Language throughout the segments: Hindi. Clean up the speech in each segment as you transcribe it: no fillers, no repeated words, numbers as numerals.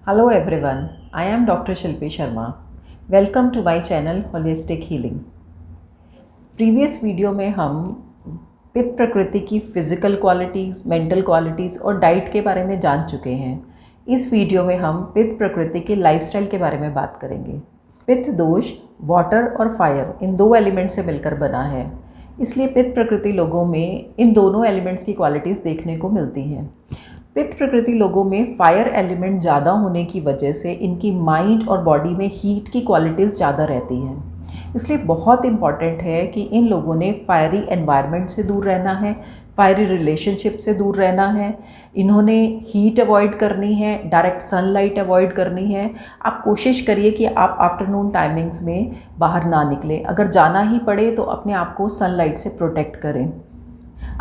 Hello everyone, I am Dr. Shilpi Sharma. Welcome to my channel Holistic Healing. Previous video में हम पित्त प्रकृति की फिज़िकल क्वालिटीज़, मेंटल क्वालिटीज़ और डाइट के बारे में जान चुके हैं। इस वीडियो में हम पित्त प्रकृति के लाइफस्टाइल के बारे में बात करेंगे। पित्त दोष वाटर और फायर इन दो एलिमेंट से मिलकर बना है, इसलिए पित्त प्रकृति लोगों में इन दोनों एलिमेंट्स की क्वालिटीज़ देखने को मिलती हैं। पित्त प्रकृति लोगों में फायर एलिमेंट ज़्यादा होने की वजह से इनकी माइंड और बॉडी में हीट की क्वालिटीज़ ज़्यादा रहती हैं। इसलिए बहुत इम्पॉर्टेंट है कि इन लोगों ने फायरी एनवायरनमेंट से दूर रहना है, फायरी रिलेशनशिप से दूर रहना है, इन्होंने हीट अवॉइड करनी है, डायरेक्ट सनलाइट अवॉइड करनी है। आप कोशिश करिए कि आप आफ्टरनून टाइमिंग्स में बाहर ना निकलें। अगर जाना ही पड़े तो अपने आप को सनलाइट से प्रोटेक्ट करें।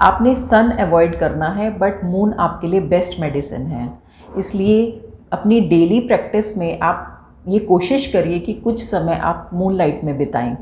आपने सन अवॉइड करना है, बट मून आपके लिए बेस्ट मेडिसिन है। इसलिए अपनी डेली प्रैक्टिस में आप ये कोशिश करिए कि कुछ समय आप मून लाइट में बिताएं।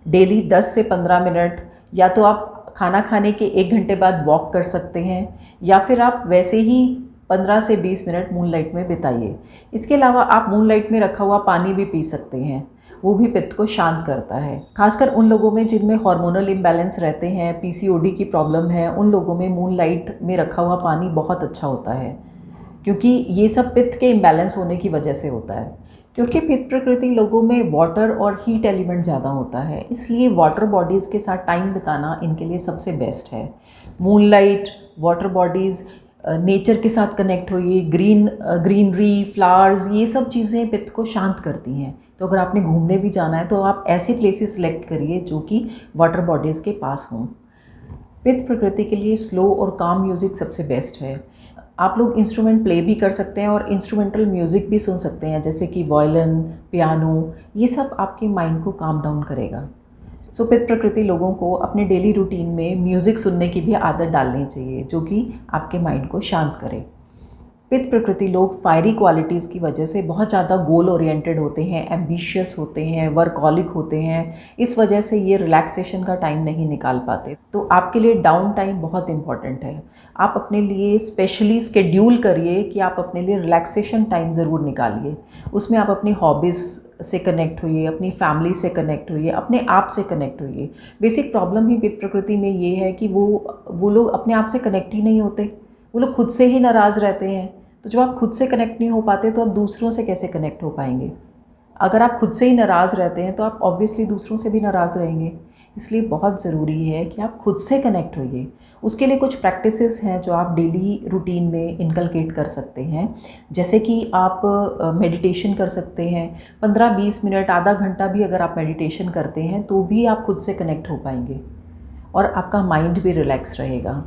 डेली 10 से 15 मिनट, या तो आप खाना खाने के 1 घंटे बाद वॉक कर सकते हैं, या फिर आप वैसे ही 15 से 20 मिनट मून लाइट में बिताइए। इसके अलावा आप मून लाइट में रखा हुआ पानी भी पी सकते हैं, वो भी पित्त को शांत करता है। खासकर उन लोगों में जिनमें हार्मोनल इम्बैलेंस रहते हैं, पीसीओडी की प्रॉब्लम है, उन लोगों में मून लाइट में रखा हुआ पानी बहुत अच्छा होता है, क्योंकि ये सब पित्त के इम्बैलेंस होने की वजह से होता है। क्योंकि पित्त प्रकृति लोगों में वाटर और हीट एलिमेंट ज़्यादा होता है, इसलिए वाटर बॉडीज़ के साथ टाइम बिताना इनके लिए सबसे बेस्ट है। Moon light, water bodies, nature के साथ कनेक्ट होइए, ग्रीनरी, फ्लावर्स, ये सब चीज़ें पित्त को शांत करती हैं। तो अगर आपने घूमने भी जाना है तो आप ऐसे प्लेसेस सेलेक्ट करिए जो कि वाटर बॉडीज़ के पास हों। पित्त प्रकृति के लिए स्लो और काम म्यूज़िक सबसे बेस्ट है। आप लोग इंस्ट्रूमेंट प्ले भी कर सकते हैं और इंस्ट्रूमेंटल म्यूज़िक भी सुन सकते हैं, जैसे कि वायलिन, पियानो, ये सब आपके माइंड को काम डाउन करेगा। सो पित्त प्रकृति लोगों को अपने डेली रूटीन में म्यूज़िक सुनने की भी आदत डालनी चाहिए, जो कि आपके माइंड को शांत करे। पित्त प्रकृति लोग फायरी क्वालिटीज़ की वजह से बहुत ज़्यादा गोल ओरिएंटेड होते हैं, एम्बिशियस होते हैं, वर्कहॉलिक होते हैं। इस वजह से ये रिलैक्सेशन का टाइम नहीं निकाल पाते। तो आपके लिए डाउन टाइम बहुत इम्पॉर्टेंट है। आप अपने लिए स्पेशली स्केड्यूल करिए कि आप अपने लिए रिलैक्सेशन टाइम ज़रूर निकालिए। उसमें आप अपनी हॉबीज़ से कनेक्ट होइए, अपनी फैमिली से कनेक्ट होइए, अपने आप से कनेक्ट होइए। बेसिक प्रॉब्लम ही पित्त प्रकृति में ये है कि वो लोग अपने आप से कनेक्ट ही नहीं होते, वो लोग खुद से ही नाराज़ रहते हैं। तो जब आप खुद से कनेक्ट नहीं हो पाते तो आप दूसरों से कैसे कनेक्ट हो पाएंगे? अगर आप खुद से ही नाराज़ रहते हैं तो आप ऑब्वियसली दूसरों से भी नाराज़ रहेंगे। इसलिए बहुत ज़रूरी है कि आप खुद से कनेक्ट होइए। उसके लिए कुछ प्रैक्टिसेस हैं जो आप डेली रूटीन में इनकलकेट कर सकते हैं, जैसे कि आप मेडिटेशन कर सकते हैं। 15-20 मिनट, आधा घंटा भी अगर आप मेडिटेशन करते हैं तो भी आप खुद से कनेक्ट हो पाएंगे और आपका माइंड भी रिलैक्स रहेगा।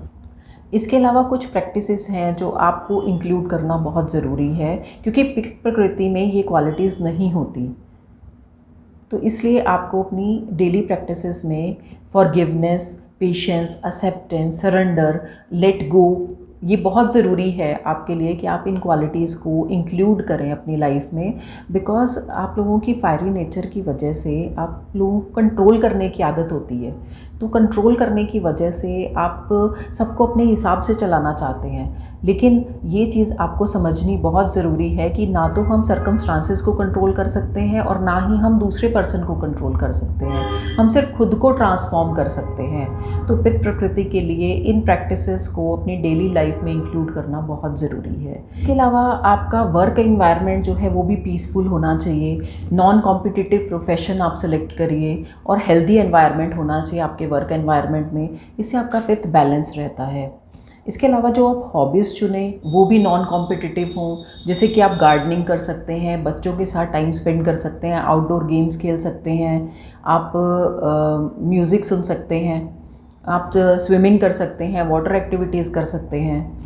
इसके अलावा कुछ प्रैक्टिसेस हैं जो आपको इंक्लूड करना बहुत ज़रूरी है, क्योंकि पित्त प्रकृति में ये क्वालिटीज़ नहीं होती। तो इसलिए आपको अपनी डेली प्रैक्टिसेस में forgiveness, patience, acceptance, surrender, let go, ये बहुत ज़रूरी है आपके लिए कि आप इन क्वालिटीज़ को इंक्लूड करें अपनी लाइफ में। बिकॉज़ आप लोगों की फायरी नेचर की वजह से आप लोगों को कंट्रोल करने की आदत होती है। तो कंट्रोल करने की वजह से आप सबको अपने हिसाब से चलाना चाहते हैं, लेकिन ये चीज़ आपको समझनी बहुत ज़रूरी है कि ना तो हम सर्कमस्टांसेस को कंट्रोल कर सकते हैं और ना ही हम दूसरे पर्सन को कंट्रोल कर सकते हैं। हम सिर्फ खुद को ट्रांसफॉर्म कर सकते हैं। तो पित्त प्रकृति के लिए इन प्रैक्टिसेस को अपनी डेली लाइफ में इंक्लूड करना बहुत ज़रूरी है। इसके अलावा आपका वर्क एनवायरनमेंट जो है वो भी पीसफुल होना चाहिए। नॉन कॉम्पिटिटिव प्रोफेशन आप सेलेक्ट करिए और हेल्दी एनवायरनमेंट होना चाहिए आपके वर्क एनवायरनमेंट में। इससे आपका पित्त बैलेंस रहता है। इसके अलावा जो आप हॉबीज़ चुनें वो भी नॉन कॉम्पिटिटिव हों, जैसे कि आप गार्डनिंग कर सकते हैं, बच्चों के साथ टाइम स्पेंड कर सकते हैं, आउटडोर गेम्स खेल सकते हैं, आप म्यूज़िक सुन सकते हैं, आप स्विमिंग कर सकते हैं, वाटर एक्टिविटीज़ कर सकते हैं।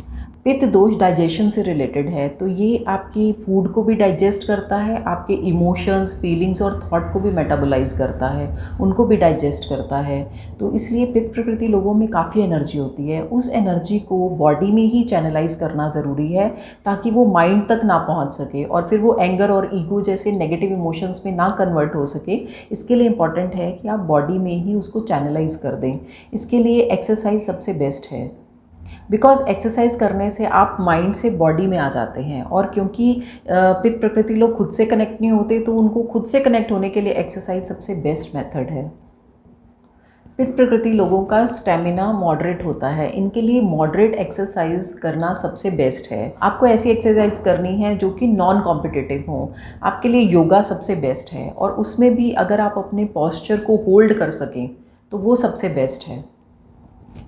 पित्त दोष डाइजेशन से रिलेटेड है, तो ये आपकी फूड को भी डाइजेस्ट करता है, आपके इमोशंस, फीलिंग्स और थॉट को भी मेटाबोलाइज करता है, उनको भी डाइजेस्ट करता है। तो इसलिए पित्त प्रकृति लोगों में काफ़ी एनर्जी होती है। उस एनर्जी को बॉडी में ही चैनलाइज करना ज़रूरी है, ताकि वो माइंड तक ना पहुंच सके और फिर वो एंगर और ईगो जैसे नेगेटिव इमोशंस में ना कन्वर्ट हो सके। इसके लिए इम्पॉर्टेंट है कि आप बॉडी में ही उसको चैनलाइज कर दें। इसके लिए एक्सरसाइज सबसे बेस्ट है। बिकॉज एक्सरसाइज करने से आप माइंड से बॉडी में आ जाते हैं, और क्योंकि पित्त प्रकृति लोग खुद से कनेक्ट नहीं होते, तो उनको खुद से कनेक्ट होने के लिए एक्सरसाइज सबसे बेस्ट मेथड है। पित्त प्रकृति लोगों का स्टेमिना मॉडरेट होता है, इनके लिए मॉडरेट एक्सरसाइज करना सबसे बेस्ट है। आपको ऐसी एक्सरसाइज करनी है जो कि नॉन कॉम्पिटिटिव हो। आपके लिए योगा सबसे बेस्ट है, और उसमें भी अगर आप अपने पॉस्चर को होल्ड कर सकें तो वो सबसे बेस्ट है।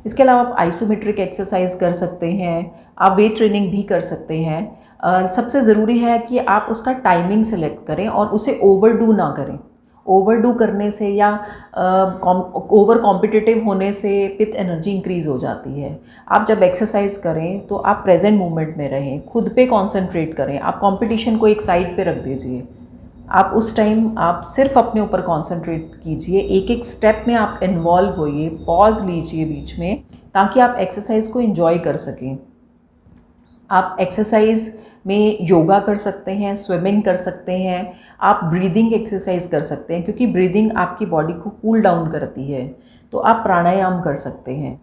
इसके अलावा आप आइसोमेट्रिक एक्सरसाइज कर सकते हैं, आप वेट ट्रेनिंग भी कर सकते हैं। सबसे ज़रूरी है कि आप उसका टाइमिंग सेलेक्ट करें और उसे ओवरडू ना करें। ओवरडू करने से या ओवर कॉम्पिटिटिव होने से पित्त एनर्जी इंक्रीज़ हो जाती है। आप जब एक्सरसाइज करें तो आप प्रेजेंट मोमेंट में रहें, खुद पे कंसंट्रेट करें। आप कंपटीशन को एक साइड पे रख दीजिए। आप उस टाइम आप सिर्फ अपने ऊपर कंसंट्रेट कीजिए, एक एक स्टेप में आप इन्वॉल्व होइए, पॉज लीजिए बीच में, ताकि आप एक्सरसाइज को एंजॉय कर सकें। आप एक्सरसाइज में योगा कर सकते हैं, स्विमिंग कर सकते हैं, आप ब्रीदिंग एक्सरसाइज कर सकते हैं, क्योंकि ब्रीदिंग आपकी बॉडी को कूल डाउन करती है। तो आप प्राणायाम कर सकते हैं।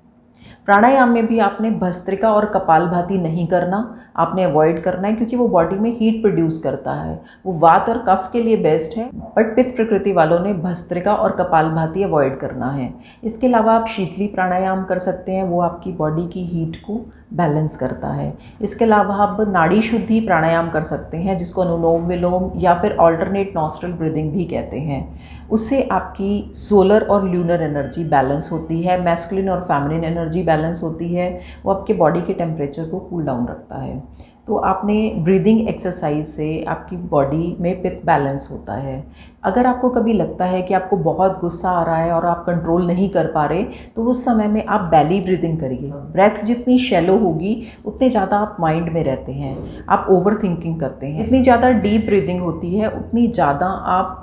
प्राणायाम में भी आपने भस्त्रिका और कपालभाति नहीं करना, आपने अवॉइड करना है, क्योंकि वो बॉडी में हीट प्रोड्यूस करता है। वो वात और कफ के लिए बेस्ट है, बट पित्त प्रकृति वालों ने भस्त्रिका और कपालभाति अवॉइड करना है। इसके अलावा आप शीतली प्राणायाम कर सकते हैं, वो आपकी बॉडी की हीट को बैलेंस करता है। इसके अलावा आप नाड़ी शुद्धि प्राणायाम कर सकते हैं, जिसको अनुलोम विलोम या फिर ऑल्टरनेट नॉस्ट्रल ब्रीदिंग भी कहते हैं। उससे आपकी सोलर और ल्यूनर एनर्जी बैलेंस होती है, मैस्कुलिन और फेमिनिन एनर्जी बैलेंस होती है। वो आपके बॉडी के टेम्परेचर को कूल डाउन रखता है। तो आपने ब्रीदिंग एक्सरसाइज से आपकी बॉडी में पित्त बैलेंस होता है। अगर आपको कभी लगता है कि आपको बहुत गुस्सा आ रहा है और आप कंट्रोल नहीं कर पा रहे, तो उस समय में आप बेली ब्रीदिंग करिए। ब्रेथ जितनी शैलो होगी उतने ज़्यादा आप माइंड में रहते हैं, आप ओवर थिंकिंग करते हैं। जितनी ज़्यादा डीप ब्रीदिंग होती है उतनी ज़्यादा आप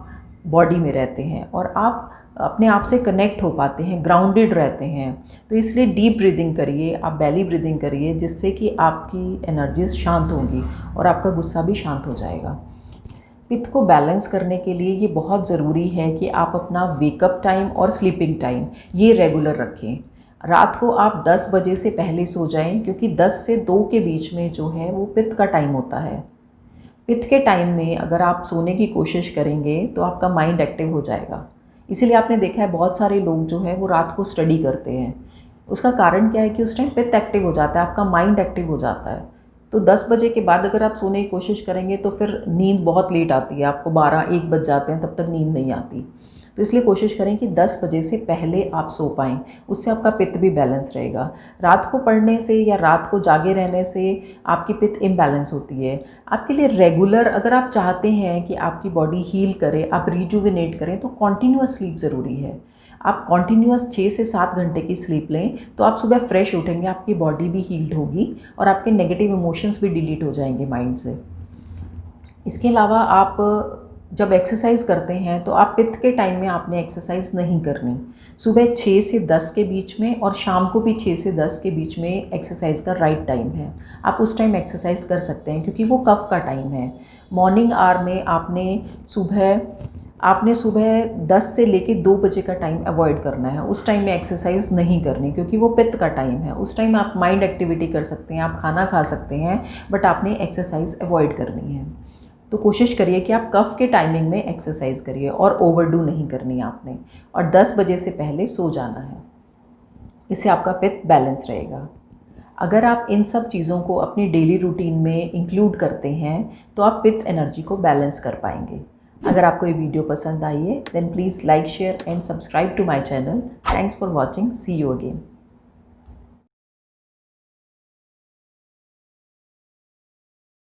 बॉडी में रहते हैं और आप अपने आप से कनेक्ट हो पाते हैं, ग्राउंडेड रहते हैं। तो इसलिए डीप ब्रीदिंग करिए, आप बेली ब्रीदिंग करिए, जिससे कि आपकी एनर्जीज शांत होंगी और आपका गुस्सा भी शांत हो जाएगा। पित्त को बैलेंस करने के लिए ये बहुत ज़रूरी है कि आप अपना वेकअप टाइम और स्लीपिंग टाइम ये रेगुलर रखें। रात को आप 10 बजे से पहले सो जाएं, क्योंकि 10 से 2 के बीच में जो है वो पित्त का टाइम होता है। पित्त के टाइम में अगर आप सोने की कोशिश करेंगे तो आपका माइंड एक्टिव हो जाएगा। इसीलिए आपने देखा है बहुत सारे लोग जो है वो रात को स्टडी करते हैं। उसका कारण क्या है कि उस टाइम पित्त एक्टिव हो जाता है, आपका माइंड एक्टिव हो जाता है। तो 10 बजे के बाद अगर आप सोने की कोशिश करेंगे तो फिर नींद बहुत लेट आती है, आपको 12-1 बज जाते हैं, तब तक नींद नहीं आती। तो इसलिए कोशिश करें कि 10 बजे से पहले आप सो पाएँ, उससे आपका पित्त भी बैलेंस रहेगा। रात को पढ़ने से या रात को जागे रहने से आपकी पित्त इम्बैलेंस होती है। आपके लिए रेगुलर अगर आप चाहते हैं कि आपकी बॉडी हील करे, आप रिजुविनेट करें, तो कॉन्टीन्यूअस स्लीप ज़रूरी है। आप कॉन्टीन्यूअस 6 से 7 घंटे की स्लीप लें, तो आप सुबह फ्रेश उठेंगे, आपकी बॉडी भी हील्ड होगी और आपके नेगेटिव इमोशंस भी डिलीट हो जाएंगे माइंड से। इसके अलावा आप जब एक्सरसाइज करते हैं तो आप पित्त के टाइम में आपने एक्सरसाइज नहीं करनी। सुबह 6 से 10 के बीच में और शाम को भी 6 से 10 के बीच में एक्सरसाइज का राइट टाइम है। आप उस टाइम एक्सरसाइज कर सकते हैं, क्योंकि वो कफ का टाइम है। मॉर्निंग आवर में आपने सुबह 10 से लेके 2 बजे का टाइम अवॉइड करना है। उस टाइम में एक्सरसाइज नहीं करनी, क्योंकि वो पित्त का टाइम है। उस टाइम आप माइंड एक्टिविटी कर सकते हैं, आप खाना खा सकते हैं, बट आपने एक्सरसाइज अवॉइड करनी है। तो कोशिश करिए कि आप कफ के टाइमिंग में एक्सरसाइज करिए और ओवरडू नहीं करनी आपने, और 10 बजे से पहले सो जाना है। इससे आपका पित्त बैलेंस रहेगा। अगर आप इन सब चीज़ों को अपनी डेली रूटीन में इंक्लूड करते हैं तो आप पित्त एनर्जी को बैलेंस कर पाएंगे। अगर आपको ये वीडियो पसंद आई है, then please like, share and subscribe to my channel. Thanks for watching. See you again.